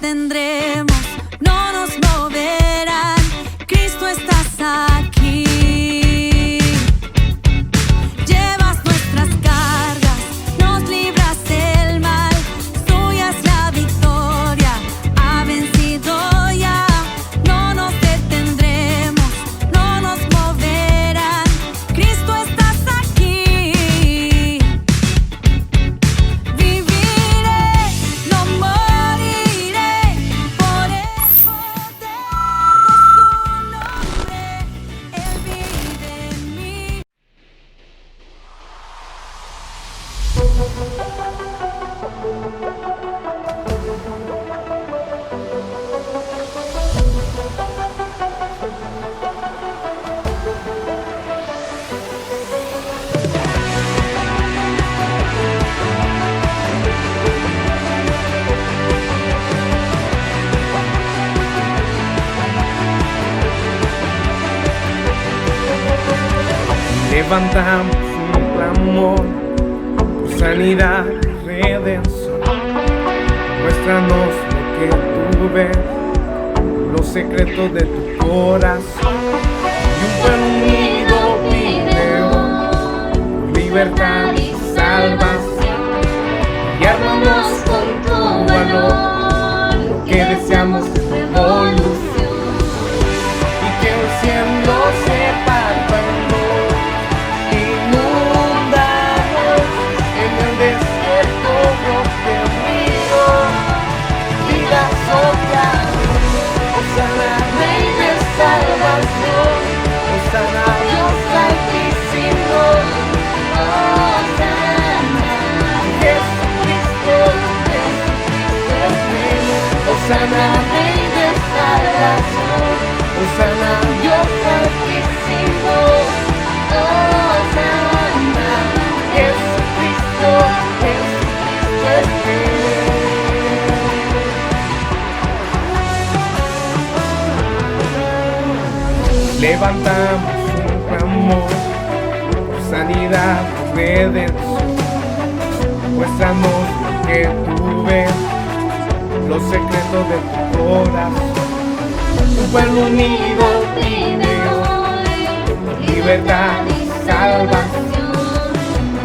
detendremos, no nos moverán. Cristo, estás aquí. Llevas nuestras cargas, nos libras del mal. Tuya es la victoria, ha vencido ya. No nos detendremos, no nos moverán. Cristo, estás aquí. Viviré, no moriré por el poder de su nombre. Él vive en mí. Levantamos un clamor por sanidad y redención. Muéstranos lo que tú ves, los secretos de tu corazón. Y un pueblo unido pide hoy libertad y salvación. Y armamos con tu valor lo que deseamos es revolución. Y que el cielo sepa Hosana, Rey de salvación, Hosana, Dios altísimo, Hosana, Jesucristo, Jesucristo es Rey. Levantamos un clamor por sanidad y redención. Muéstranos lo que tú ves, los secretos de tu corazón. Un pueblo unido pide hoy libertad y salvación.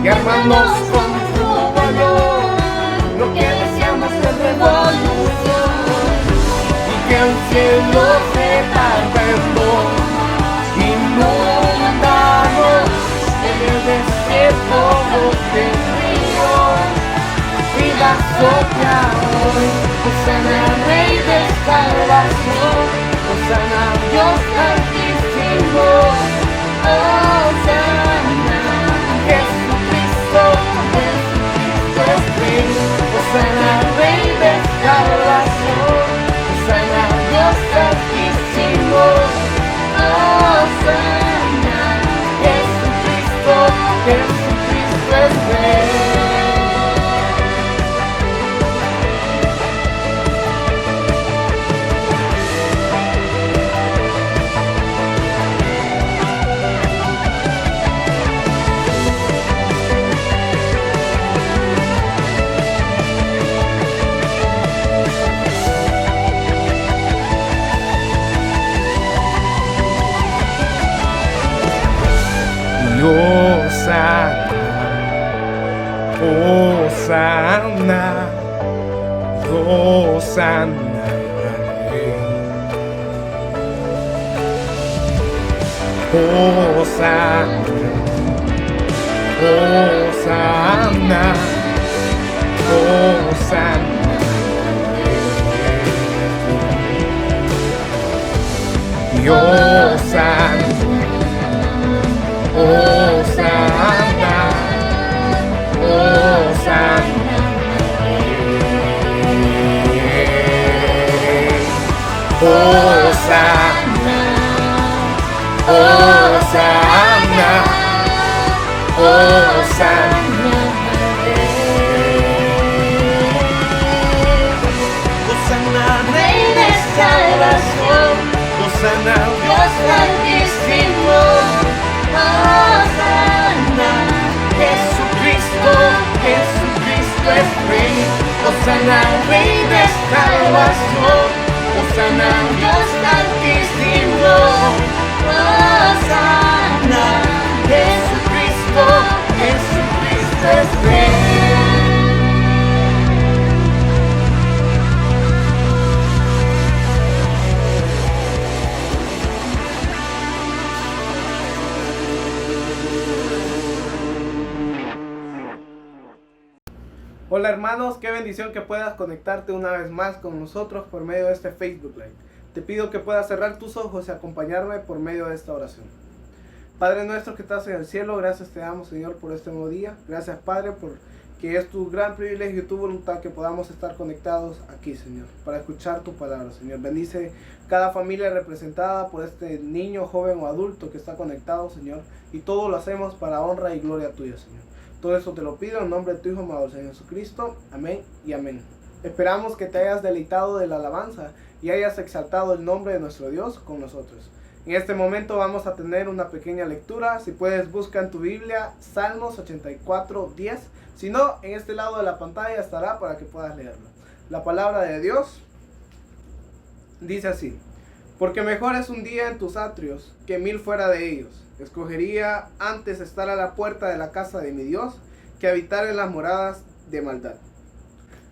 Y armamos con tu valor lo que deseamos es revolución. Y que el cielo se parta en dos, inundados en el desierto de ríos. Vida sopla hoy, Hosana, Rey de salvación, Hosana, Dios altísimo, Hosana, Jesucristo, Jesucristo es Rey. Hosana, Rey de salvación, Hosana, Dios altísimo, Hosana, Jesucristo, Jesucristo es Rey. Hosana, Hosana, Hosana, Hosana, Hosana, Hosana, Hosana, Hosana, Hosana, Hosana, Hosana, Hosana, Rey de salvación, Hosana, Dios altísimo, Hosana, Jesucristo, Jesucristo es Rey. Hosana, Rey de salvación. Hola hermanos, qué bendición que puedas conectarte una vez más con nosotros por medio de este Facebook Live. Te pido que puedas cerrar tus ojos y acompañarme por medio de esta oración. Padre nuestro que estás en el cielo, gracias te damos, Señor, por este nuevo día. Gracias, Padre, por que es tu gran privilegio y tu voluntad que podamos estar conectados aquí, Señor, para escuchar tu palabra, Señor. Bendice cada familia representada por este niño, joven o adulto que está conectado, Señor, y todo lo hacemos para honra y gloria tuya, Señor. Todo eso te lo pido en nombre de tu Hijo amado, Señor Jesucristo. Amén y amén. Esperamos que te hayas deleitado de la alabanza y hayas exaltado el nombre de nuestro Dios con nosotros. En este momento vamos a tener una pequeña lectura. Si puedes, busca en tu Biblia Salmos 84:10. Si no, en este lado de la pantalla estará para que puedas leerlo. La palabra de Dios dice así: porque mejor es un día en tus atrios que 1000 fuera de ellos. Escogería antes estar a la puerta de la casa de mi Dios que habitar en las moradas de maldad.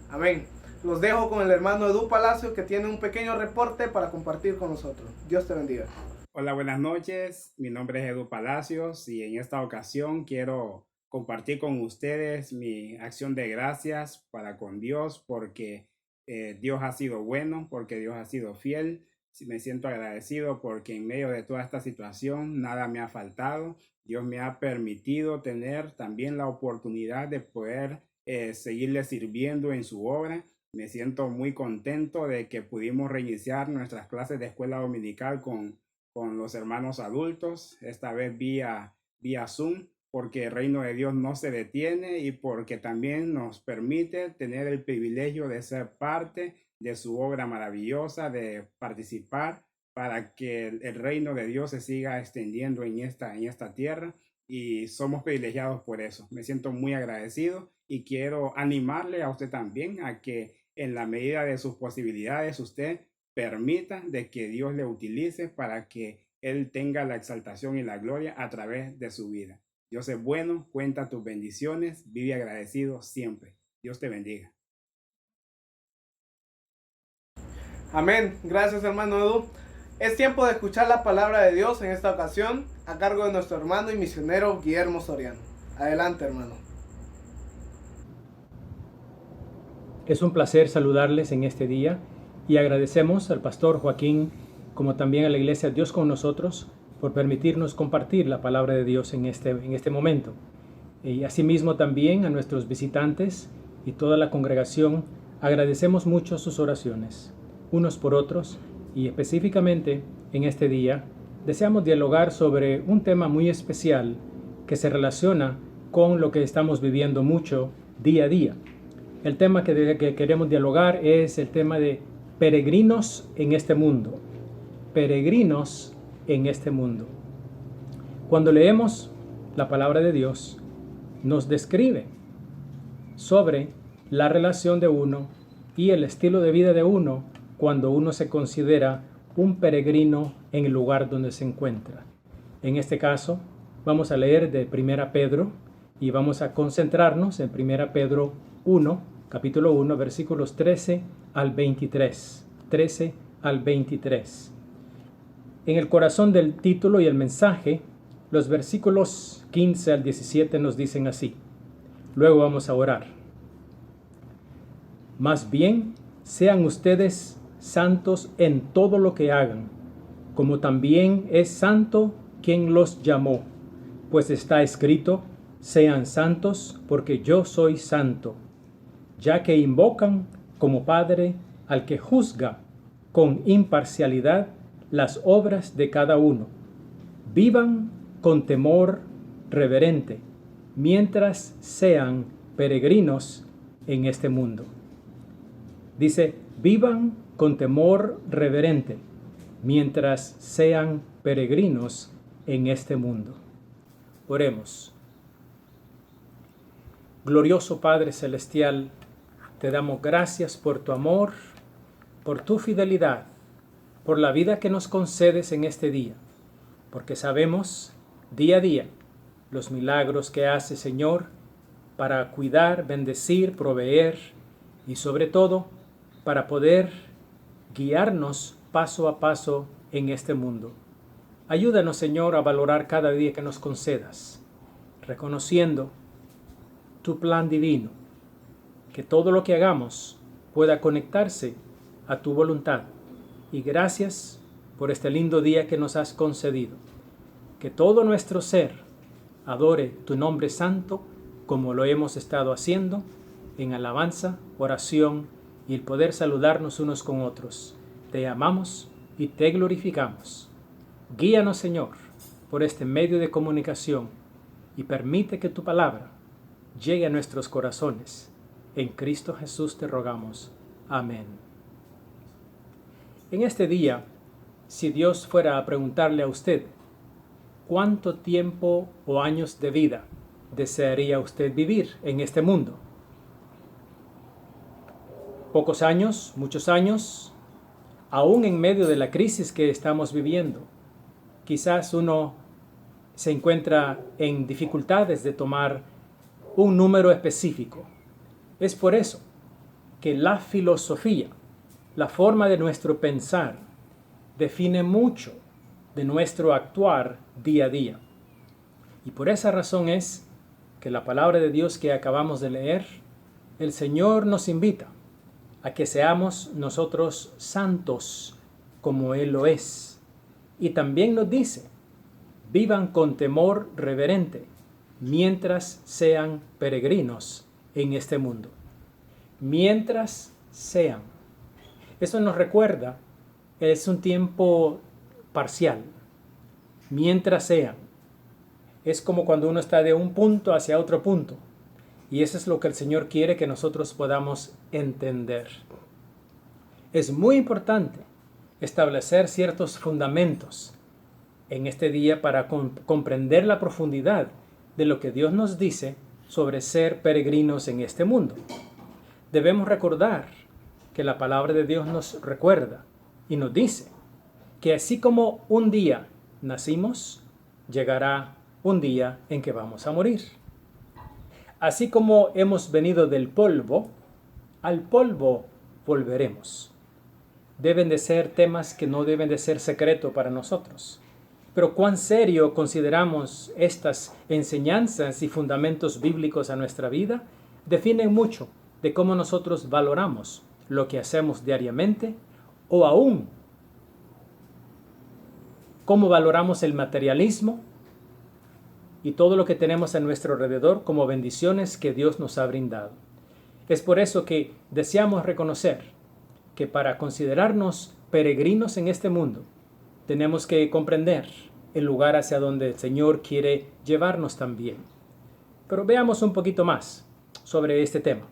Amén. Los dejo con el hermano Edu Palacio, que tiene un pequeño reporte para compartir con nosotros. Dios te bendiga. Hola, buenas noches. Mi nombre es Edu Palacios y en esta ocasión quiero compartir con ustedes mi acción de gracias para con Dios porque Dios ha sido bueno, porque Dios ha sido fiel. Me siento agradecido porque en medio de toda esta situación nada me ha faltado. Dios me ha permitido tener también la oportunidad de poder seguirle sirviendo en su obra. Me siento muy contento de que pudimos reiniciar nuestras clases de escuela dominical con los hermanos adultos, esta vez vía Zoom, porque el reino de Dios no se detiene y porque también nos permite tener el privilegio de ser parte de su obra maravillosa, de participar para que el reino de Dios se siga extendiendo en esta tierra, y somos privilegiados por eso. Me siento muy agradecido y quiero animarle a usted también a que en la medida de sus posibilidades usted permita de que Dios le utilice para que Él tenga la exaltación y la gloria a través de su vida. Dios es bueno, cuenta tus bendiciones, vive agradecido siempre. Dios te bendiga. Amén. Gracias, hermano Edu. Es tiempo de escuchar la palabra de Dios en esta ocasión a cargo de nuestro hermano y misionero Guillermo Soriano. Adelante, hermano. Es un placer saludarles en este día y agradecemos al pastor Joaquín, como también a la iglesia Dios con nosotros, por permitirnos compartir la palabra de Dios en este momento. Y asimismo también a nuestros visitantes y toda la congregación, agradecemos mucho sus oraciones, unos por otros, y específicamente en este día deseamos dialogar sobre un tema muy especial que se relaciona con lo que estamos viviendo mucho día a día. El tema que queremos dialogar es el tema de peregrinos en este mundo. Peregrinos en este mundo. Cuando leemos la palabra de Dios, nos describe sobre la relación de uno y el estilo de vida de uno cuando uno se considera un peregrino en el lugar donde se encuentra. En este caso, vamos a leer de 1 Pedro y vamos a concentrarnos en 1 Pedro 1, capítulo 1, versículos 13 al 23. 13 al 23. En el corazón del título y el mensaje, los versículos 15 al 17 nos dicen así. Luego vamos a orar. Más bien, sean ustedes santos en todo lo que hagan, como también es santo quien los llamó, pues está escrito, sean santos porque yo soy santo, ya que invocan como Padre al que juzga con imparcialidad las obras de cada uno. Vivan con temor reverente, mientras sean peregrinos en este mundo. Dice, vivan con temor reverente, mientras sean peregrinos en este mundo. Oremos. Glorioso Padre Celestial, te damos gracias por tu amor, por tu fidelidad, por la vida que nos concedes en este día, porque sabemos día a día los milagros que haces, Señor, para cuidar, bendecir, proveer y sobre todo para poder guiarnos paso a paso en este mundo. Ayúdanos, Señor, a valorar cada día que nos concedas, reconociendo tu plan divino, que todo lo que hagamos pueda conectarse a tu voluntad. Y gracias por este lindo día que nos has concedido. Que todo nuestro ser adore tu nombre santo como lo hemos estado haciendo en alabanza, oración y el poder saludarnos unos con otros. Te amamos y te glorificamos. Guíanos, Señor, por este medio de comunicación y permite que tu palabra llegue a nuestros corazones. En Cristo Jesús te rogamos. Amén. En este día, si Dios fuera a preguntarle a usted, ¿cuánto tiempo o años de vida desearía usted vivir en este mundo? ¿Pocos años? ¿Muchos años? Aún en medio de la crisis que estamos viviendo, quizás uno se encuentra en dificultades de tomar un número específico. Es por eso que la filosofía, la forma de nuestro pensar, define mucho de nuestro actuar día a día. Y por esa razón es que la palabra de Dios que acabamos de leer, el Señor nos invita a que seamos nosotros santos como Él lo es. Y también nos dice, vivan con temor reverente mientras sean peregrinos en este mundo. Mientras sean. Eso nos recuerda, es un tiempo parcial. Mientras sean. Es como cuando uno está de un punto hacia otro punto. Y eso es lo que el Señor quiere que nosotros podamos entender. Es muy importante establecer ciertos fundamentos en este día para comprender la profundidad de lo que Dios nos dice sobre ser peregrinos en este mundo. Debemos recordar que la palabra de Dios nos recuerda y nos dice que así como un día nacimos, llegará un día en que vamos a morir. Así como hemos venido del polvo, al polvo volveremos. Deben de ser temas que no deben de ser secreto para nosotros. Pero cuán serio consideramos estas enseñanzas y fundamentos bíblicos a nuestra vida, definen mucho de cómo nosotros valoramos lo que hacemos diariamente o aún cómo valoramos el materialismo y todo lo que tenemos a nuestro alrededor como bendiciones que Dios nos ha brindado. Es por eso que deseamos reconocer que para considerarnos peregrinos en este mundo, tenemos que comprender el lugar hacia donde el Señor quiere llevarnos también. Pero veamos un poquito más sobre este tema.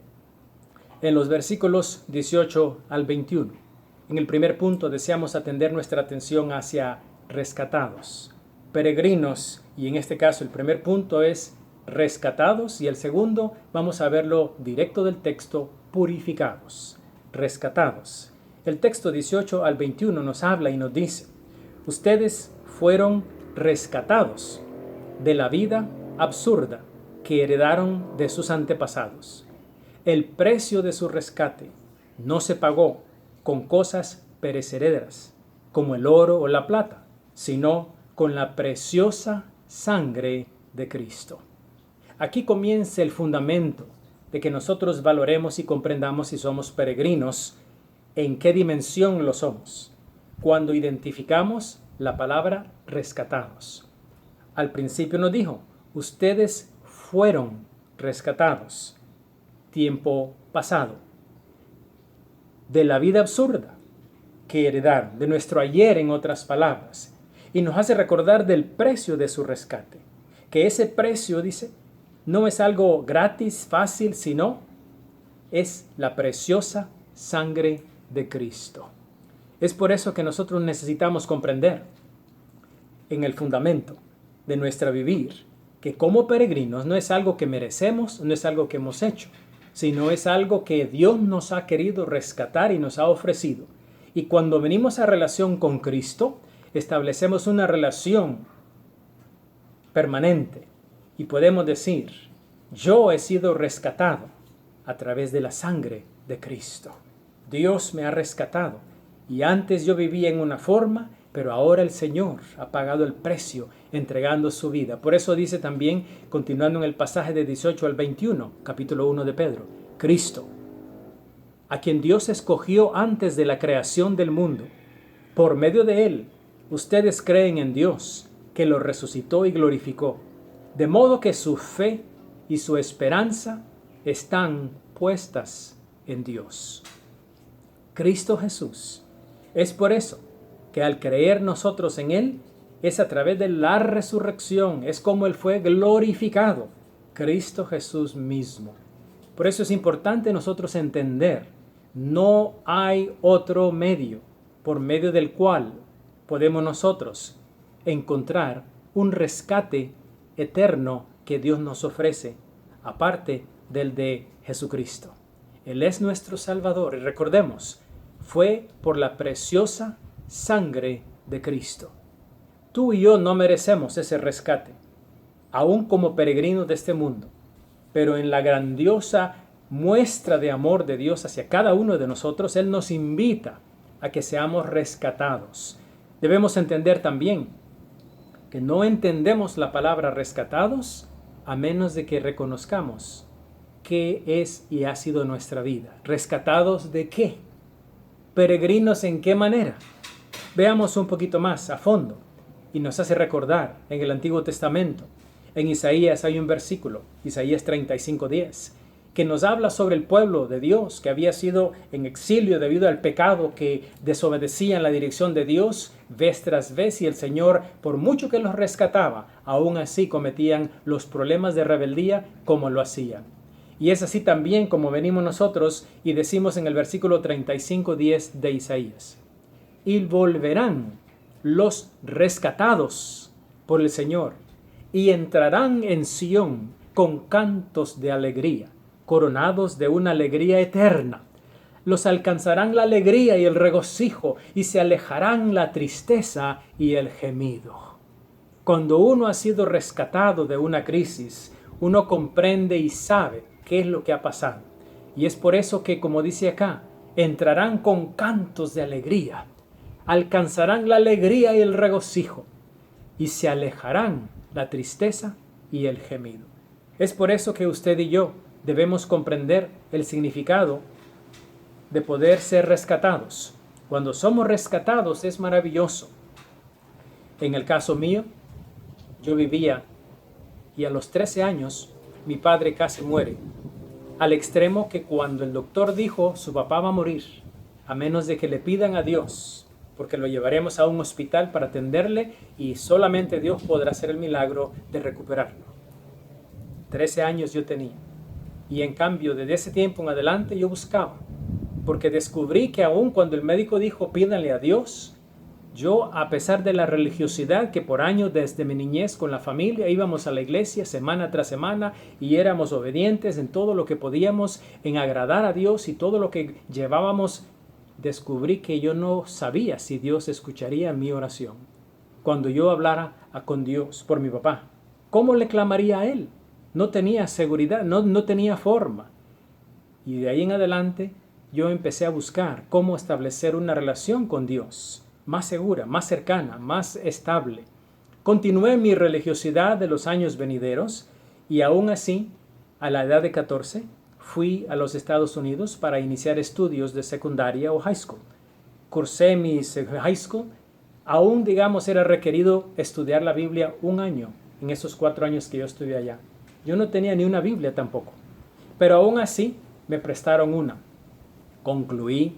En los versículos 18 al 21, en el primer punto deseamos atender nuestra atención hacia rescatados, peregrinos, y en este caso el primer punto es rescatados y el segundo vamos a verlo directo del texto, purificados, rescatados. El texto 18 al 21 nos habla y nos dice, ustedes fueron rescatados de la vida absurda que heredaron de sus antepasados. El precio de su rescate no se pagó con cosas perecederas, como el oro o la plata, sino con la preciosa sangre de Cristo. Aquí comienza el fundamento de que nosotros valoremos y comprendamos si somos peregrinos, en qué dimensión lo somos, cuando identificamos la palabra rescatados. Al principio nos dijo, ustedes fueron rescatados, tiempo pasado, de la vida absurda que heredaron, de nuestro ayer en otras palabras, y nos hace recordar del precio de su rescate, que ese precio, dice, no es algo gratis, fácil, sino es la preciosa sangre de Cristo. Es por eso que nosotros necesitamos comprender en el fundamento de nuestra vivir que como peregrinos no es algo que merecemos, no es algo que hemos hecho, sino es algo que Dios nos ha querido rescatar y nos ha ofrecido. Y cuando venimos a relación con Cristo, establecemos una relación permanente y podemos decir, yo he sido rescatado a través de la sangre de Cristo. Dios me ha rescatado y antes yo vivía en una forma, pero ahora el Señor ha pagado el precio entregando su vida. Por eso dice también, continuando en el pasaje de 18 al 21, capítulo 1 de Pedro, Cristo, a quien Dios escogió antes de la creación del mundo. Por medio de Él, ustedes creen en Dios, que lo resucitó y glorificó, de modo que su fe y su esperanza están puestas en Dios. Cristo Jesús. Es por eso que al creer nosotros en Él, es a través de la resurrección, es como Él fue glorificado, Cristo Jesús mismo. Por eso es importante nosotros entender, no hay otro medio por medio del cual podemos nosotros encontrar un rescate eterno que Dios nos ofrece, aparte del de Jesucristo. Él es nuestro Salvador y recordemos, fue por la preciosa sangre de Cristo. Tú y yo no merecemos ese rescate, aún como peregrinos de este mundo, pero en la grandiosa muestra de amor de Dios hacia cada uno de nosotros, Él nos invita a que seamos rescatados. Debemos entender también que no entendemos la palabra rescatados a menos de que reconozcamos qué es y ha sido nuestra vida. ¿Rescatados de qué? ¿Peregrinos en qué manera? Veamos un poquito más a fondo y nos hace recordar en el Antiguo Testamento. En Isaías hay un versículo, Isaías 35:10, que nos habla sobre el pueblo de Dios que había sido en exilio debido al pecado, que desobedecían la dirección de Dios vez tras vez, y el Señor, por mucho que los rescataba, aún así cometían los problemas de rebeldía como lo hacían. Y es así también como venimos nosotros y decimos en el versículo 35:10 de Isaías: y volverán los rescatados por el Señor, y entrarán en Sión con cantos de alegría, coronados de una alegría eterna. Los alcanzarán la alegría y el regocijo, y se alejarán la tristeza y el gemido. Cuando uno ha sido rescatado de una crisis, uno comprende y sabe qué es lo que ha pasado. Y es por eso que, como dice acá, entrarán con cantos de alegría, alcanzarán la alegría y el regocijo, y se alejarán la tristeza y el gemido. Es por eso que usted y yo debemos comprender el significado de poder ser rescatados. Cuando somos rescatados es maravilloso. En el caso mío, yo vivía y a los 13 años mi padre casi muere, al extremo que cuando el doctor dijo su papá va a morir, a menos de que le pidan a Dios, porque lo llevaremos a un hospital para atenderle y solamente Dios podrá hacer el milagro de recuperarlo. 13 años yo tenía. Y en cambio, desde ese tiempo en adelante yo buscaba, porque descubrí que aun cuando el médico dijo pídanle a Dios, yo, a pesar de la religiosidad que por años desde mi niñez con la familia íbamos a la iglesia semana tras semana y éramos obedientes en todo lo que podíamos en agradar a Dios y todo lo que llevábamos, descubrí que yo no sabía si Dios escucharía mi oración. Cuando yo hablara con Dios por mi papá, ¿cómo le clamaría a Él? No tenía seguridad, no tenía forma. Y de ahí en adelante yo empecé a buscar cómo establecer una relación con Dios más segura, más cercana, más estable. Continué mi religiosidad de los años venideros y aún así, a la edad de 14, fui a los Estados Unidos para iniciar estudios de secundaria o high school. Cursé mi high school, aún digamos era requerido estudiar la Biblia un año en esos 4 años que yo estuve allá. Yo no tenía ni una Biblia tampoco, pero aún así me prestaron una. Concluí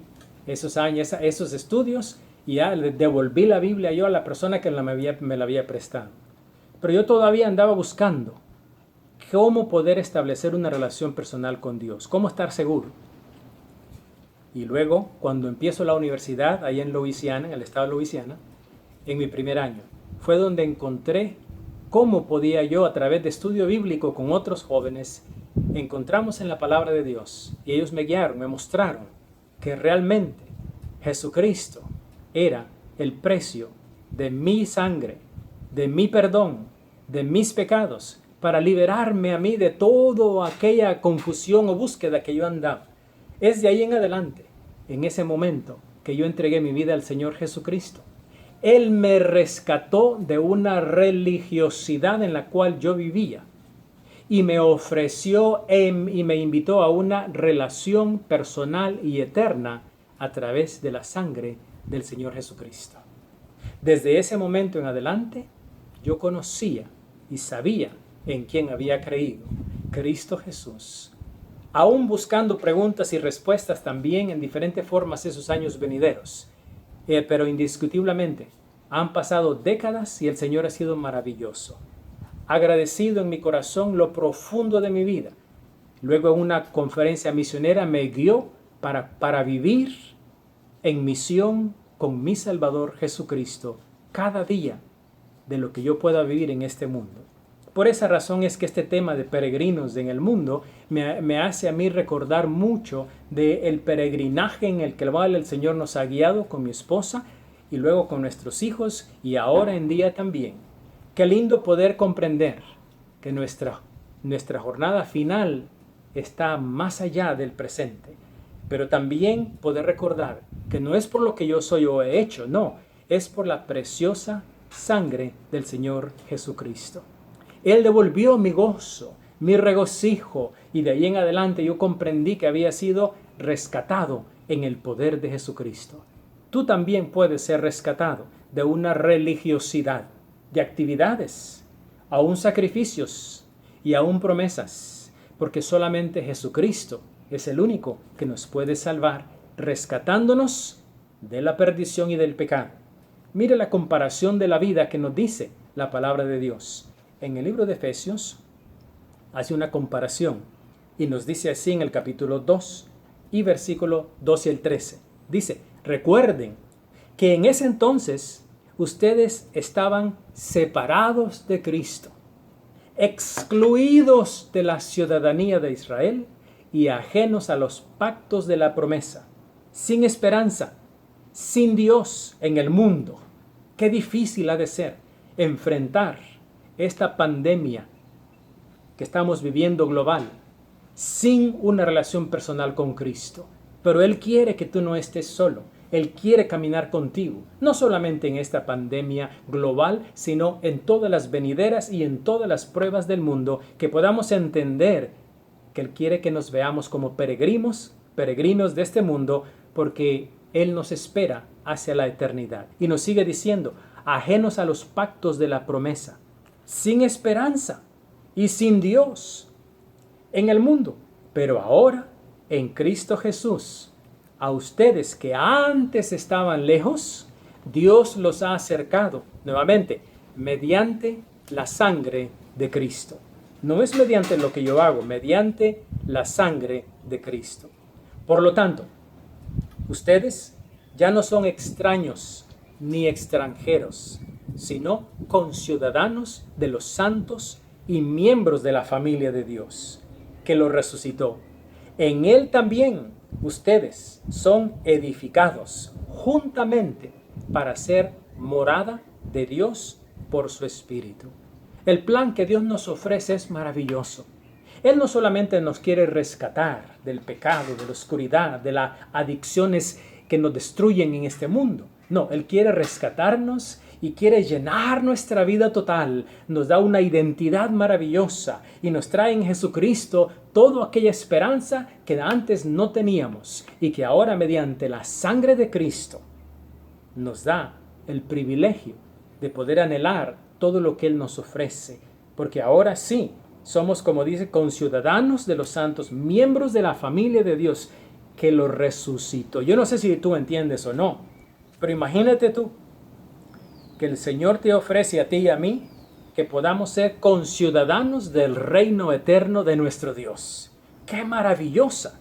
esos años, esos estudios y ya le devolví la Biblia yo a la persona que me la había prestado. Pero yo todavía andaba buscando cómo poder establecer una relación personal con Dios, cómo estar seguro. Y luego, cuando empiezo la universidad, allá en Louisiana, en el estado de Louisiana, en mi primer año, fue donde encontré cómo podía yo, a través de estudio bíblico con otros jóvenes, encontramos en la palabra de Dios. Y ellos me guiaron, me mostraron que realmente Jesucristo era el precio de mi sangre, de mi perdón, de mis pecados, para liberarme a mí de toda aquella confusión o búsqueda que yo andaba. Es de ahí en adelante, en ese momento, que yo entregué mi vida al Señor Jesucristo. Él me rescató de una religiosidad en la cual yo vivía. y me ofreció y me invitó a una relación personal y eterna a través de la sangre del Señor Jesucristo. Desde ese momento en adelante, yo conocía y sabía en quién había creído, Cristo Jesús. Aún buscando preguntas y respuestas también en diferentes formas esos años venideros. Pero indiscutiblemente, han pasado décadas y el Señor ha sido maravilloso. Agradecido en mi corazón lo profundo de mi vida. Luego en una conferencia misionera me guió para vivir en misión con mi Salvador Jesucristo cada día de lo que yo pueda vivir en este mundo. Por esa razón es que este tema de peregrinos en el mundo me hace a mí recordar mucho del peregrinaje en el cual el Señor nos ha guiado con mi esposa y luego con nuestros hijos y ahora en día también. Qué lindo poder comprender que nuestra jornada final está más allá del presente, pero también poder recordar que no es por lo que yo soy o he hecho, no, es por la preciosa sangre del Señor Jesucristo. Él devolvió mi gozo, mi regocijo, y de ahí en adelante yo comprendí que había sido rescatado en el poder de Jesucristo. Tú también puedes ser rescatado de una religiosidad, de actividades, aún sacrificios y aún promesas, porque solamente Jesucristo es el único que nos puede salvar, rescatándonos de la perdición y del pecado. Mire la comparación de la vida que nos dice la palabra de Dios. En el libro de Efesios hace una comparación y nos dice así en el capítulo 2 y versículo 12 al 13. Dice, recuerden que en ese entonces ustedes estaban separados de Cristo, excluidos de la ciudadanía de Israel y ajenos a los pactos de la promesa, sin esperanza, sin Dios en el mundo. Qué difícil ha de ser enfrentar esta pandemia que estamos viviendo global sin una relación personal con Cristo. Pero Él quiere que tú no estés solo. Él quiere caminar contigo, no solamente en esta pandemia global, sino en todas las venideras y en todas las pruebas del mundo, que podamos entender que Él quiere que nos veamos como peregrinos de este mundo, porque Él nos espera hacia la eternidad. Y nos sigue diciendo, ajenos a los pactos de la promesa, sin esperanza y sin Dios en el mundo, pero ahora en Cristo Jesús. A ustedes que antes estaban lejos, Dios los ha acercado nuevamente mediante la sangre de Cristo. No es mediante lo que yo hago, mediante la sangre de Cristo. Por lo tanto, ustedes ya no son extraños ni extranjeros, sino conciudadanos de los santos y miembros de la familia de Dios, que lo resucitó. En Él también ustedes son edificados juntamente para ser morada de Dios por su Espíritu. El plan que Dios nos ofrece es maravilloso. Él no solamente nos quiere rescatar del pecado, de la oscuridad, de las adicciones que nos destruyen en este mundo. No, Él quiere rescatarnos y quiere llenar nuestra vida total. Nos da una identidad maravillosa y nos trae en Jesucristo toda aquella esperanza que antes no teníamos y que ahora mediante la sangre de Cristo nos da el privilegio de poder anhelar todo lo que Él nos ofrece. Porque ahora sí, somos, como dice, conciudadanos de los santos, miembros de la familia de Dios que lo resucitó. Yo no sé si tú entiendes o no, pero imagínate tú que el Señor te ofrece a ti y a mí que podamos ser conciudadanos del reino eterno de nuestro Dios. ¡Qué maravillosa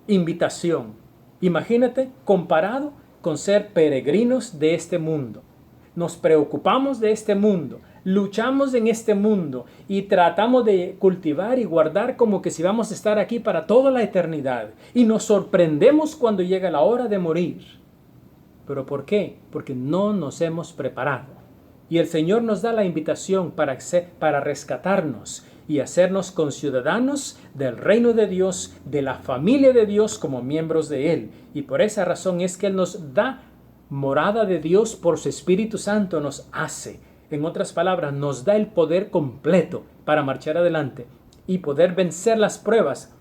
invitación! Imagínate comparado con ser peregrinos de este mundo. Nos preocupamos de este mundo, luchamos en este mundo y tratamos de cultivar y guardar como que si vamos a estar aquí para toda la eternidad. Y nos sorprendemos cuando llega la hora de morir. ¿Pero por qué? Porque no nos hemos preparado. Y el Señor nos da la invitación para rescatarnos y hacernos conciudadanos del reino de Dios, de la familia de Dios como miembros de Él. Y por esa razón es que Él nos da morada de Dios por su Espíritu Santo, nos hace. En otras palabras, nos da el poder completo para marchar adelante y poder vencer las pruebas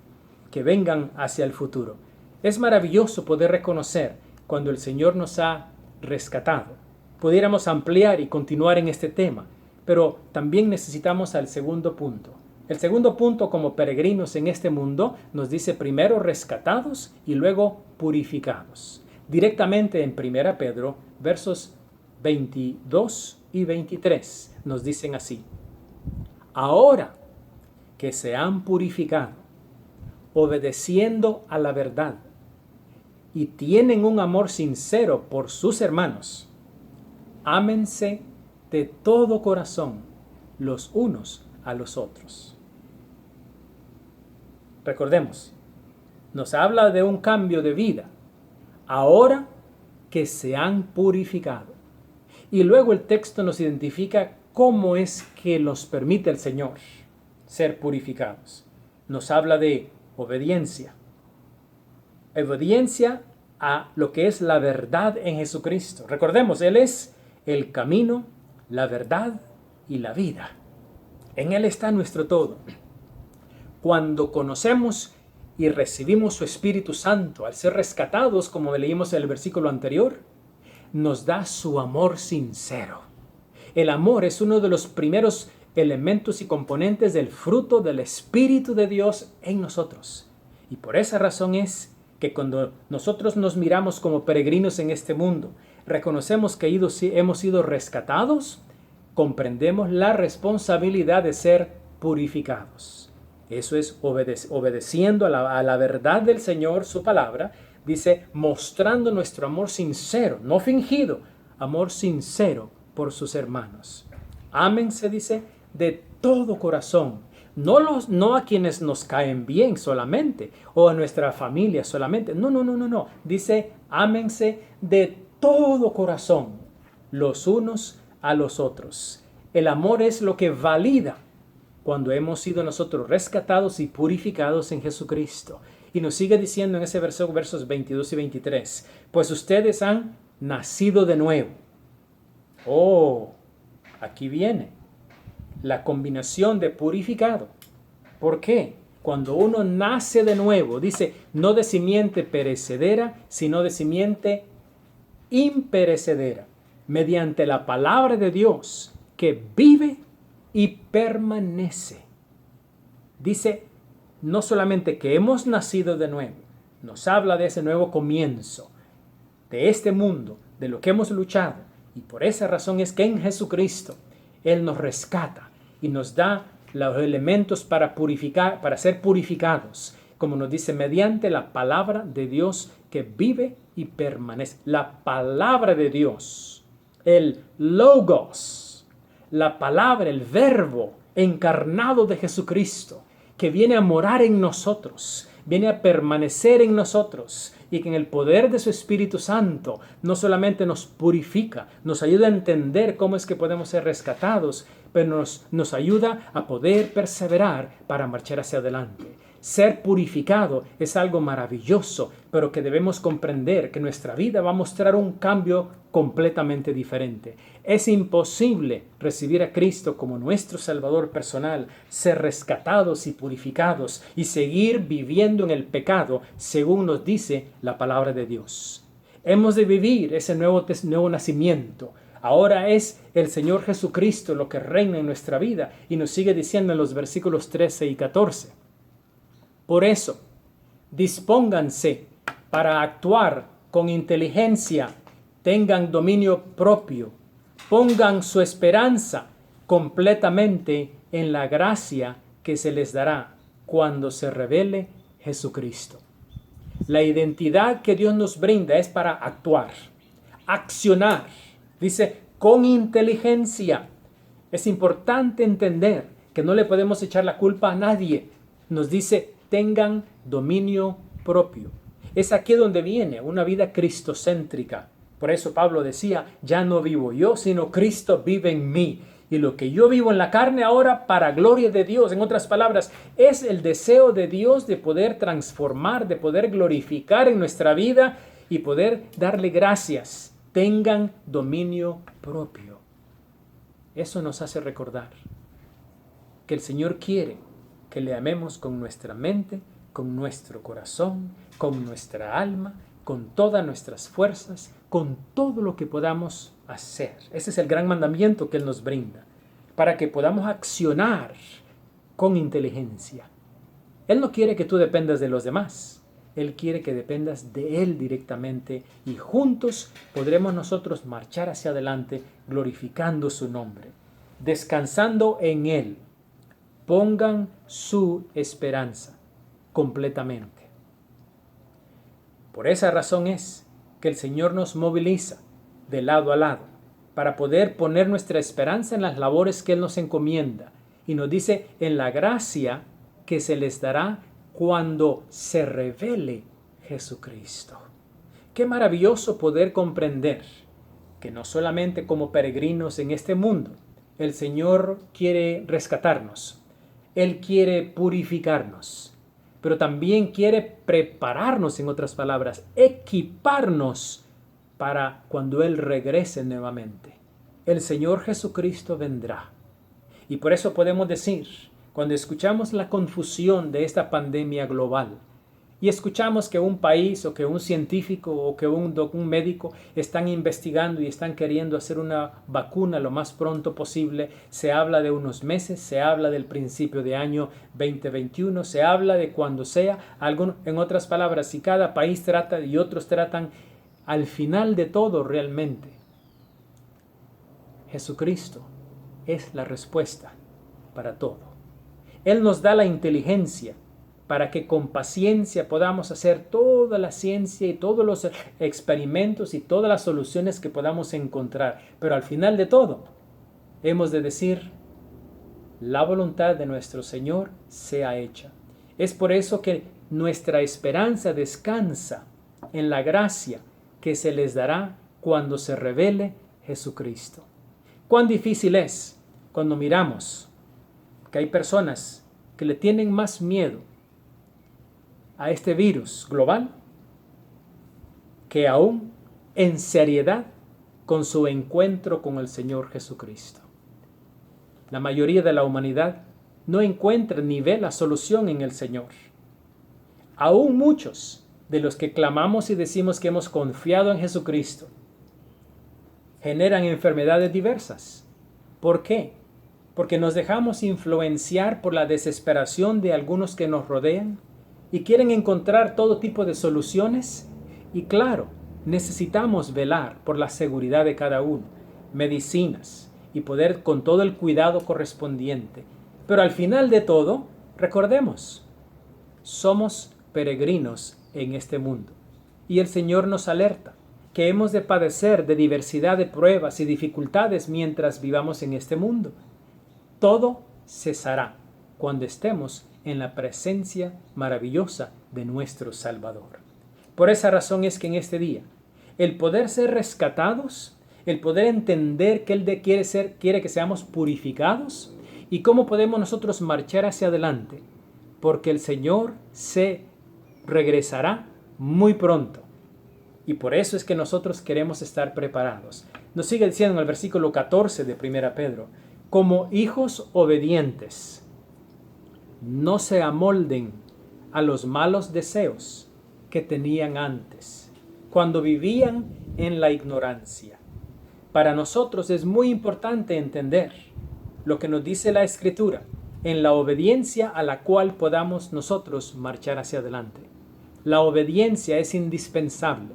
que vengan hacia el futuro. Es maravilloso poder reconocer cuando el Señor nos ha rescatado. Pudiéramos ampliar y continuar en este tema, pero también necesitamos al segundo punto. El segundo punto, como peregrinos en este mundo, nos dice primero rescatados y luego purificados. Directamente en 1 Pedro, versos 22 y 23, nos dicen así: ahora que se han purificado, obedeciendo a la verdad, y tienen un amor sincero por sus hermanos, ámense de todo corazón los unos a los otros. Recordemos, nos habla de un cambio de vida, ahora que se han purificado. Y luego el texto nos identifica cómo es que los permite el Señor ser purificados. Nos habla de obediencia. Obediencia a lo que es la verdad en Jesucristo. Recordemos, Él es el camino, la verdad y la vida. En Él está nuestro todo. Cuando conocemos y recibimos su Espíritu Santo, al ser rescatados, como leímos en el versículo anterior, nos da su amor sincero. El amor es uno de los primeros elementos y componentes del fruto del Espíritu de Dios en nosotros. Y por esa razón es que cuando nosotros nos miramos como peregrinos en este mundo, reconocemos que hemos sido rescatados, comprendemos la responsabilidad de ser purificados. Eso es obedeciendo a la verdad del Señor, su palabra. Dice, mostrando nuestro amor sincero, no fingido, amor sincero por sus hermanos. Ámense, dice, de todo corazón. No a quienes nos caen bien solamente, o a nuestra familia solamente. No. Dice, ámense de todo corazón, los unos a los otros. El amor es lo que valida cuando hemos sido nosotros rescatados y purificados en Jesucristo. Y nos sigue diciendo en ese versos 22 y 23, pues ustedes han nacido de nuevo. Oh, aquí viene la combinación de purificado. ¿Por qué? Cuando uno nace de nuevo, dice, no de simiente perecedera, sino de simiente imperecedera, mediante la palabra de Dios que vive y permanece. Dice, no solamente que hemos nacido de nuevo, nos habla de ese nuevo comienzo, de este mundo, de lo que hemos luchado, y por esa razón es que en Jesucristo Él nos rescata y nos da los elementos para purificar, para ser purificados, como nos dice, mediante la palabra de Dios que vive y permanece. La palabra de Dios, el logos, la palabra, el verbo encarnado de Jesucristo, que viene a morar en nosotros, viene a permanecer en nosotros, y que en el poder de su Espíritu Santo no solamente nos purifica, nos ayuda a entender cómo es que podemos ser rescatados, pero nos ayuda a poder perseverar para marchar hacia adelante. Ser purificado es algo maravilloso, pero que debemos comprender que nuestra vida va a mostrar un cambio completamente diferente. Es imposible recibir a Cristo como nuestro Salvador personal, ser rescatados y purificados y seguir viviendo en el pecado según nos dice la palabra de Dios. Hemos de vivir ese nuevo nacimiento. Ahora es el Señor Jesucristo lo que reina en nuestra vida y nos sigue diciendo en los versículos 13 y 14. Por eso, dispónganse para actuar con inteligencia, tengan dominio propio, pongan su esperanza completamente en la gracia que se les dará cuando se revele Jesucristo. La identidad que Dios nos brinda es para actuar, accionar, dice, con inteligencia. Es importante entender que no le podemos echar la culpa a nadie. Nos dice, tengan dominio propio. Es aquí donde viene una vida cristocéntrica. Por eso Pablo decía, ya no vivo yo, sino Cristo vive en mí. Y lo que yo vivo en la carne ahora para gloria de Dios. En otras palabras, es el deseo de Dios de poder transformar, de poder glorificar en nuestra vida y poder darle gracias. Tengan dominio propio. Eso nos hace recordar que el Señor quiere que le amemos con nuestra mente, con nuestro corazón, con nuestra alma, con todas nuestras fuerzas, con todo lo que podamos hacer. Ese es el gran mandamiento que Él nos brinda, para que podamos accionar con inteligencia. Él no quiere que tú dependas de los demás. Él quiere que dependas de Él directamente y juntos podremos nosotros marchar hacia adelante glorificando su nombre, descansando en Él. Pongan su esperanza completamente. Por esa razón es que el Señor nos moviliza de lado a lado para poder poner nuestra esperanza en las labores que Él nos encomienda y nos dice en la gracia que se les dará cuando se revele Jesucristo. Qué maravilloso poder comprender que no solamente como peregrinos en este mundo, el Señor quiere rescatarnos, Él quiere purificarnos, pero también quiere prepararnos, en otras palabras, equiparnos para cuando Él regrese nuevamente. El Señor Jesucristo vendrá. Y por eso podemos decir, cuando escuchamos la confusión de esta pandemia global y escuchamos que un país o que un científico o que un médico están investigando y están queriendo hacer una vacuna lo más pronto posible, se habla de unos meses, se habla del principio de año 2021, se habla de cuando sea, en otras palabras, si cada país trata y otros tratan, al final de todo realmente, Jesucristo es la respuesta para todo. Él nos da la inteligencia para que con paciencia podamos hacer toda la ciencia y todos los experimentos y todas las soluciones que podamos encontrar. Pero al final de todo, hemos de decir, la voluntad de nuestro Señor sea hecha. Es por eso que nuestra esperanza descansa en la gracia que se les dará cuando se revele Jesucristo. Cuán difícil es cuando miramos que hay personas que le tienen más miedo a este virus global que aún en seriedad con su encuentro con el Señor Jesucristo. La mayoría de la humanidad no encuentra ni ve la solución en el Señor. Aún muchos de los que clamamos y decimos que hemos confiado en Jesucristo generan enfermedades diversas. ¿Por qué? Porque nos dejamos influenciar por la desesperación de algunos que nos rodean y quieren encontrar todo tipo de soluciones. Y claro, necesitamos velar por la seguridad de cada uno, medicinas y poder con todo el cuidado correspondiente. Pero al final de todo, recordemos, somos peregrinos en este mundo y el Señor nos alerta que hemos de padecer de diversidad de pruebas y dificultades mientras vivamos en este mundo. Todo cesará cuando estemos en la presencia maravillosa de nuestro Salvador. Por esa razón es que en este día, el poder ser rescatados, el poder entender que Él quiere que seamos purificados y cómo podemos nosotros marchar hacia adelante, porque el Señor se regresará muy pronto. Y por eso es que nosotros queremos estar preparados. Nos sigue diciendo en el versículo 14 de 1 Pedro, como hijos obedientes, no se amolden a los malos deseos que tenían antes, cuando vivían en la ignorancia. Para nosotros es muy importante entender lo que nos dice la Escritura, en la obediencia a la cual podamos nosotros marchar hacia adelante. La obediencia es indispensable.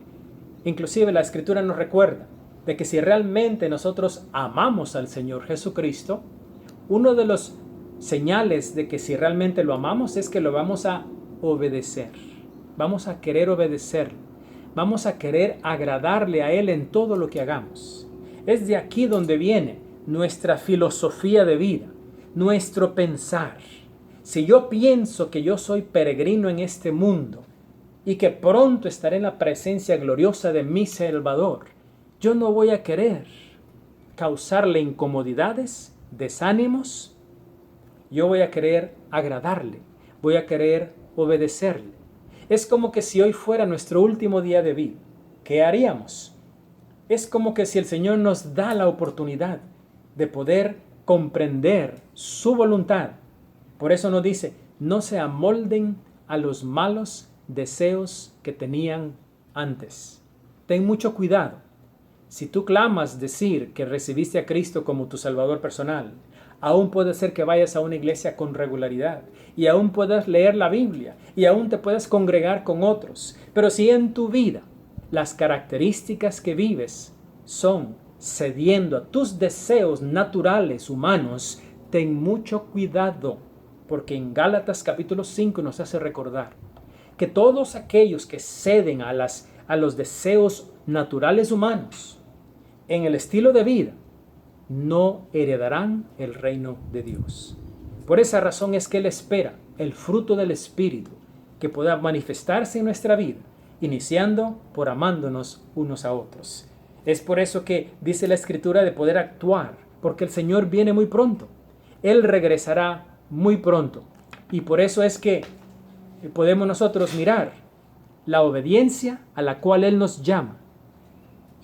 Inclusive la Escritura nos recuerda de que si realmente nosotros amamos al Señor Jesucristo, uno de los señales de que si realmente lo amamos es que lo vamos a obedecer. Vamos a querer obedecerle. Vamos a querer agradarle a Él en todo lo que hagamos. Es de aquí donde viene nuestra filosofía de vida, nuestro pensar. Si yo pienso que yo soy peregrino en este mundo y que pronto estaré en la presencia gloriosa de mi Salvador, yo no voy a querer causarle incomodidades, desánimos. Yo voy a querer agradarle, voy a querer obedecerle. Es como que si hoy fuera nuestro último día de vida, ¿qué haríamos? Es como que si el Señor nos da la oportunidad de poder comprender su voluntad. Por eso nos dice, no se amolden a los malos deseos que tenían antes. Ten mucho cuidado. Si tú clamas decir que recibiste a Cristo como tu Salvador personal, aún puede ser que vayas a una iglesia con regularidad y aún puedas leer la Biblia y aún te puedas congregar con otros. Pero si en tu vida las características que vives son cediendo a tus deseos naturales humanos, ten mucho cuidado, porque en Gálatas capítulo 5 nos hace recordar que todos aquellos que ceden a los deseos naturales humanos en el estilo de vida no heredarán el reino de Dios. Por esa razón es que Él espera el fruto del Espíritu que pueda manifestarse en nuestra vida, iniciando por amándonos unos a otros. Es por eso que dice la Escritura de poder actuar, porque el Señor viene muy pronto. Él regresará muy pronto. Y por eso es que podemos nosotros mirar la obediencia a la cual Él nos llama.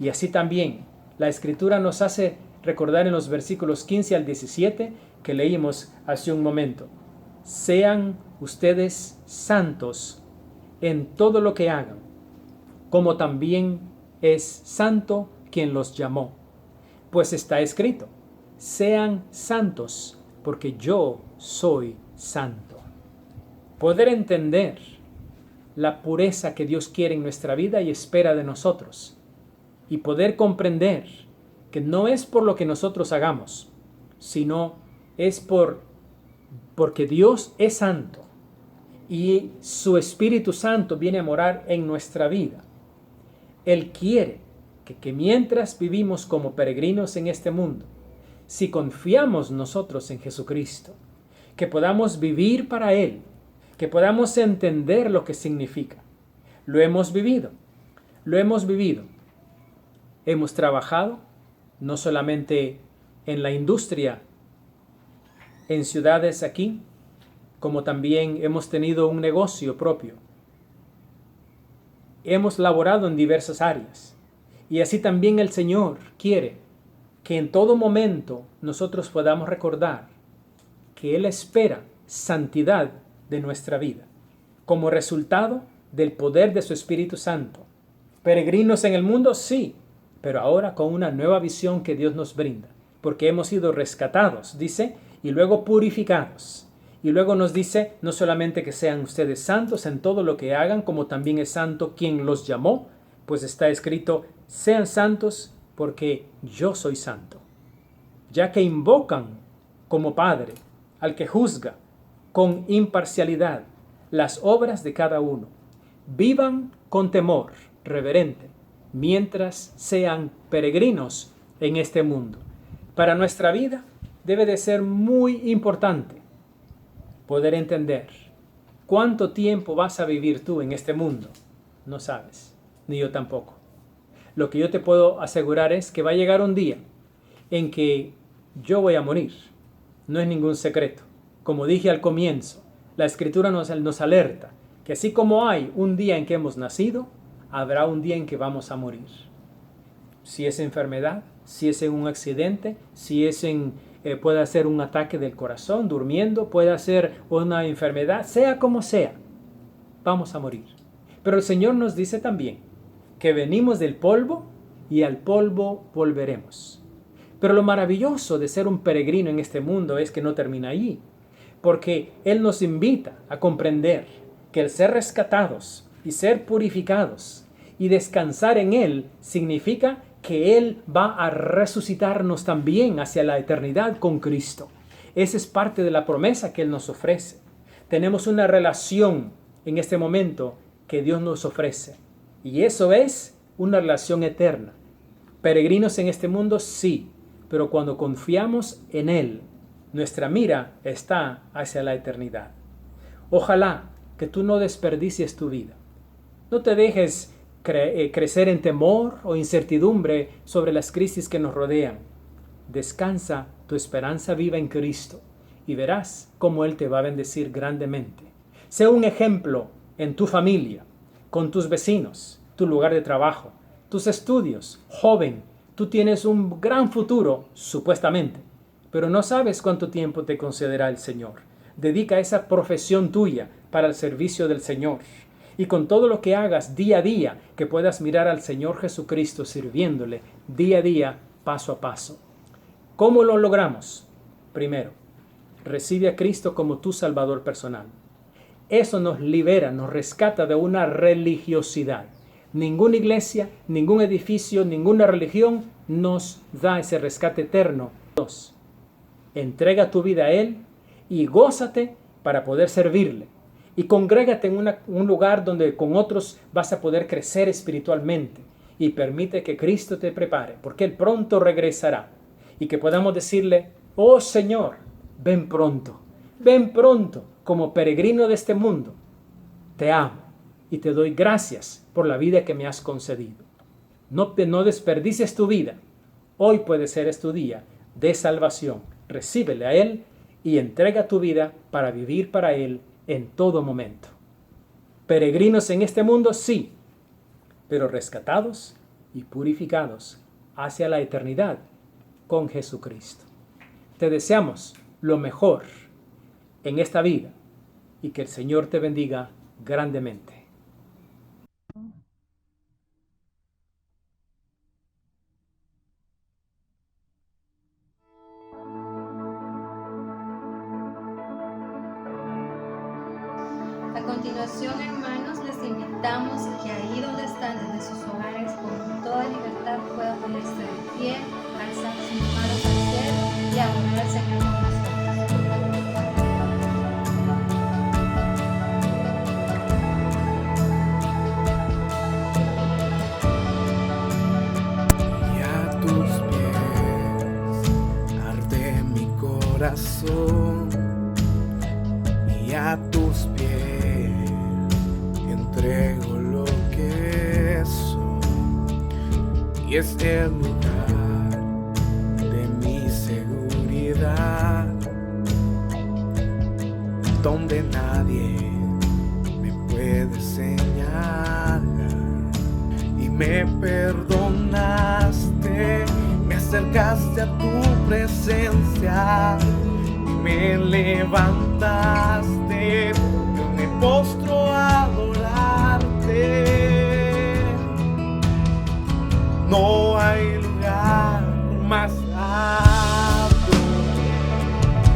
Y así también la Escritura nos hace recordar en los versículos 15 al 17 que leímos hace un momento. Sean ustedes santos en todo lo que hagan, como también es santo quien los llamó. Pues está escrito, sean santos, porque yo soy santo. Poder entender la pureza que Dios quiere en nuestra vida y espera de nosotros, y poder comprender que no es por lo que nosotros hagamos, sino es porque Dios es santo y su Espíritu Santo viene a morar en nuestra vida. Él quiere que mientras vivimos como peregrinos en este mundo, si confiamos nosotros en Jesucristo, que podamos vivir para Él, que podamos entender lo que significa. Lo hemos vivido, hemos trabajado, no solamente en la industria, en ciudades aquí, como también hemos tenido un negocio propio. Hemos laborado en diversas áreas. Y así también el Señor quiere que en todo momento nosotros podamos recordar que Él espera santidad de nuestra vida, como resultado del poder de su Espíritu Santo. Peregrinos en el mundo, sí, pero ahora con una nueva visión que Dios nos brinda, porque hemos sido rescatados, dice, y luego purificados. Y luego nos dice, no solamente que sean ustedes santos en todo lo que hagan, como también es santo quien los llamó, pues está escrito, sean santos porque yo soy santo. Ya que invocan como Padre al que juzga con imparcialidad las obras de cada uno. Vivan con temor reverente mientras sean peregrinos en este mundo. Para nuestra vida debe de ser muy importante poder entender cuánto tiempo vas a vivir tú en este mundo. No sabes, ni yo tampoco. Lo que yo te puedo asegurar es que va a llegar un día en que yo voy a morir. No es ningún secreto. Como dije al comienzo, la Escritura nos alerta que así como hay un día en que hemos nacido, habrá un día en que vamos a morir. Si es enfermedad, si es en un accidente, si es puede ser un ataque del corazón, durmiendo, puede ser una enfermedad, sea como sea, vamos a morir. Pero el Señor nos dice también que venimos del polvo y al polvo volveremos. Pero lo maravilloso de ser un peregrino en este mundo es que no termina allí, porque Él nos invita a comprender que el ser rescatados y ser purificados y descansar en Él significa que Él va a resucitarnos también hacia la eternidad con Cristo. Esa es parte de la promesa que Él nos ofrece. Tenemos una relación en este momento que Dios nos ofrece. Y eso es una relación eterna. Peregrinos en este mundo, sí, pero cuando confiamos en Él, nuestra mira está hacia la eternidad. Ojalá que tú no desperdicies tu vida. No te dejes crecer en temor o incertidumbre sobre las crisis que nos rodean. Descansa tu esperanza viva en Cristo y verás cómo Él te va a bendecir grandemente. Sé un ejemplo en tu familia, con tus vecinos, tu lugar de trabajo, tus estudios. Joven, tú tienes un gran futuro, supuestamente, pero no sabes cuánto tiempo te concederá el Señor. dedica esa profesión tuya para el servicio del Señor. Y con todo lo que hagas día a día, que puedas mirar al Señor Jesucristo sirviéndole día a día, paso a paso. ¿Cómo lo logramos? Primero, recibe a Cristo como tu Salvador personal. Eso nos libera, nos rescata de una religiosidad. Ninguna iglesia, ningún edificio, ninguna religión nos da ese rescate eterno. 2. Entrega tu vida a Él y gózate para poder servirle. Y congrégate en un lugar donde con otros vas a poder crecer espiritualmente. Y permite que Cristo te prepare, porque Él pronto regresará. Y que podamos decirle, oh Señor, ven pronto como peregrino de este mundo. Te amo y te doy gracias por la vida que me has concedido. No desperdicies tu vida. Hoy puede ser tu día de salvación. Recíbele a Él y entrega tu vida para vivir para Él en todo momento. Peregrinos en este mundo, sí, pero rescatados y purificados hacia la eternidad con Jesucristo. Te deseamos lo mejor en esta vida y que el Señor te bendiga grandemente. A continuación, hermanos, les invitamos a que ahí donde están desde sus hogares con toda libertad puedan ponerse de pie, alzar sus manos al cielo y adorar al Señor con nosotros. Y a tus pies arde mi corazón, y a tus pies entrego lo que soy, y es el lugar de mi seguridad, donde nadie me puede señalar. Y me perdonaste, me acercaste a tu presencia y me levantaste. Yo me postro a adorarte. No hay lugar más alto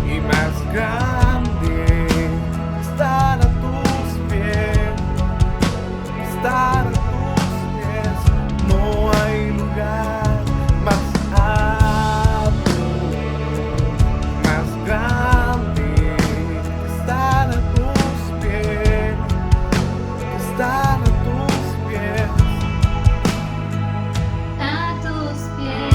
y más grande que estar a tus pies, estar a tus pies. No hay lugar más alto, más grande que estar a tus pies, estar a tus pies. A tus pies,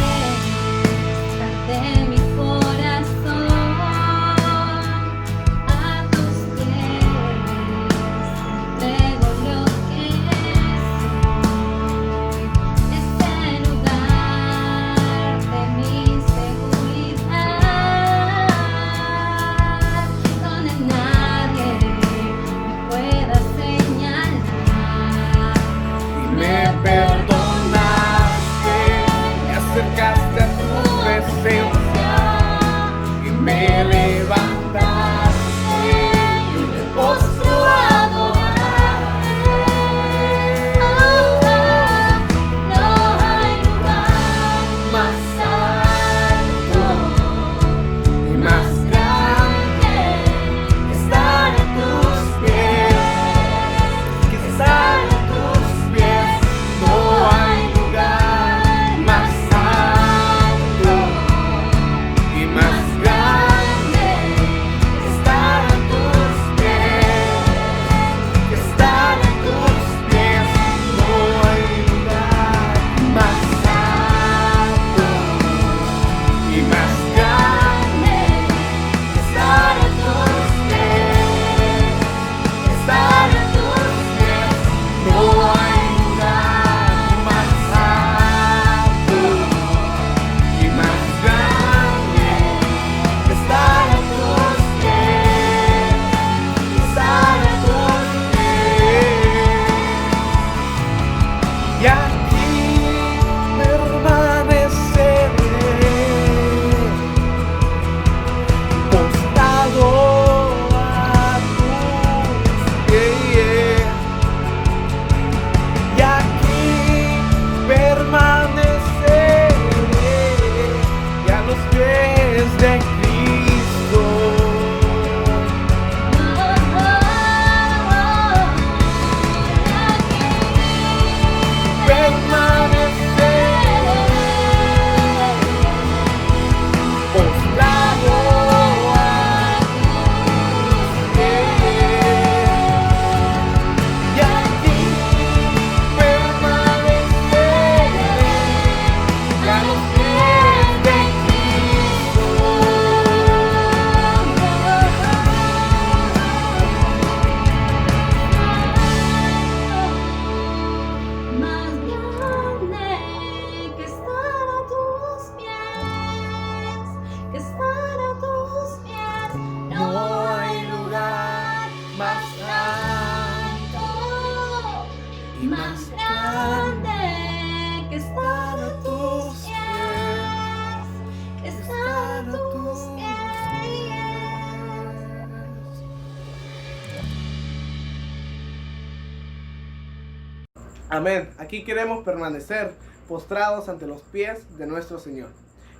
Amén. Aquí queremos permanecer postrados ante los pies de nuestro Señor.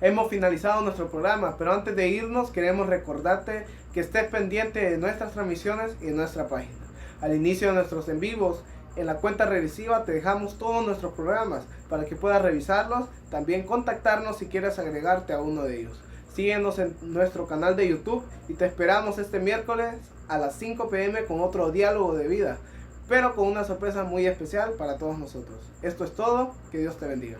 Hemos finalizado nuestro programa, pero antes de irnos queremos recordarte que estés pendiente de nuestras transmisiones y de nuestra página. Al inicio de nuestros en vivos, en la cuenta regresiva te dejamos todos nuestros programas para que puedas revisarlos, también contactarnos si quieres agregarte a uno de ellos. Síguenos en nuestro canal de YouTube y te esperamos este miércoles a las 5 p.m. con otro diálogo de vida, pero con una sorpresa muy especial para todos nosotros. Esto es todo, que Dios te bendiga.